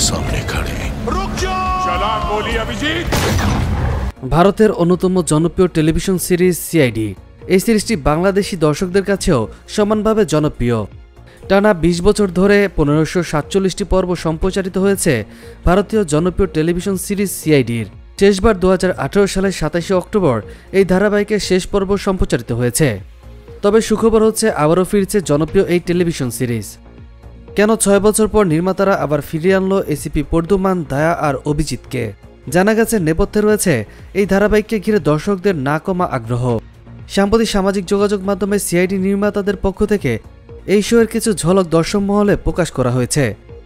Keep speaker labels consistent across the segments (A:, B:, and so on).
A: सामने खड़े हैं। रुक जाओ। चला गोली अभिजीत।
B: ভারতের অন্যতম জনপ্রিয় টেলিভিশন সিরিজ সিআইডি। এই সিরিজটি বাংলাদেশি দর্শকদের কাছেও সমানভাবে জনপ্রিয়। টানা ২০ বছর ধরে ১৫৪৭টি পর্ব সম্প্রচারিত হয়েছে ভারতীয় জনপ্রিয় টেলিভিশন সিরিজ সিআইডির। শেষবার ২০১৮ সালের ২৭শে অক্টোবর এই ধারাবাহিকের শেষ পর্ব সম্প্রচারিত হয়েছে। তবে সুখবর হচ্ছে আবারও ফিরছে জনপ্রিয় এই টেলিভিশন সিরিজ। কেন ৬ বছর পর নির্মাতারা আবার ফিরিয়ে আনলো এসিপি পর্দুমান, দায়া আর অভিজিৎকে? জানা গেছে নেপথ্যে রয়েছে এই ধারাবাহিককে ঘিরে দর্শকদের না কমা আগ্রহ। সাম্প্রতিক সামাজিক যোগাযোগ মাধ্যমে সিআইডি নির্মাতাদের পক্ষ থেকে এই শোয়ের কিছু ঝলক দর্শক মহলে প্রকাশ করা হয়েছে।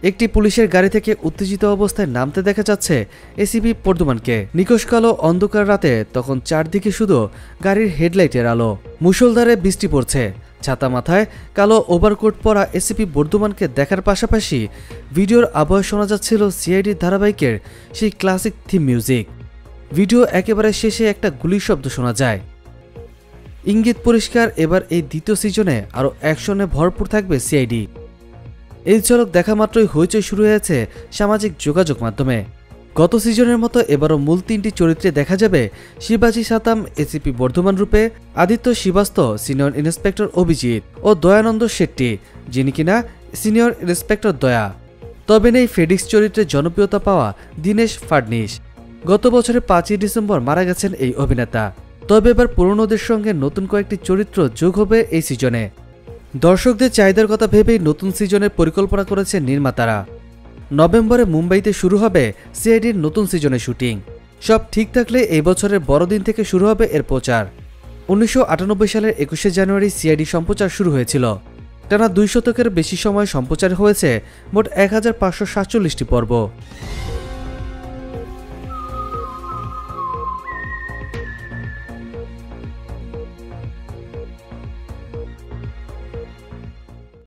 B: একটি পুলিশের গাড়ি থেকে উত্তেজিত অবস্থায় নামতে দেখা যাচ্ছে এসিপি পর্দুমানকে। নিকষ কালো অন্ধকার রাতে তখন চারদিকে শুধু গাড়ির হেডলাইটের আলো। মুষলধারে বৃষ্টি পড়ছে। ছাতা মাথায় কালো ওভারকোট পরা এসিপি বর্ধমানকে দেখার পাশাপাশি ভিডিওর আবহে শোনা যাচ্ছিল সিআইডি ধারাবাহিকের সেই ক্লাসিক থিম মিউজিক। ভিডিও একেবারে শেষে একটা গুলির শব্দ শোনা যায়। ইঙ্গিত পরিষ্কার, এবার এই দ্বিতীয় সিজনে আরও অ্যাকশনে ভরপুর থাকবে সিআইডি। এই ঝলক দেখা মাত্রই হইচই শুরু হয়েছে সামাজিক যোগাযোগ মাধ্যমে। গত সিজনের মতো এবারও মূল ৩টি চরিত্রে দেখা যাবে শিবাজি সাতাম এসিপি বর্ধমান রূপে, আদিত্য শ্রীবাস্তব সিনিয়র ইন্সপেক্টর অভিজিৎ ও দয়ানন্দ শেট্টি, যিনি কিনা সিনিয়র ইন্সপেক্টর দয়া। তবে নেই ফেডিক্স চরিত্রে জনপ্রিয়তা পাওয়া দীনেশ ফাডনিস। গত বছরের ৫ই ডিসেম্বর মারা গেছেন এই অভিনেতা। তবে এবার পুরনোদের সঙ্গে নতুন কয়েকটি চরিত্র যোগ হবে এই সিজনে। দর্শকদের চাহিদার কথা ভেবেই নতুন সিজনের পরিকল্পনা করেছে নির্মাতারা। নভেম্বরে মুম্বাইতে শুরু হবে সিআইডির নতুন সিজনের শুটিং। সব ঠিক থাকলে এই বছরের বড়দিন থেকে শুরু হবে এর প্রচার। ১৯৯৮ সালের ২১শে জানুয়ারি সিআইডি সম্প্রচার শুরু হয়েছিল। টানা ২ শতকের বেশি সময় সম্প্রচার হয়েছে মোট ১৫৪৭টি পর্ব।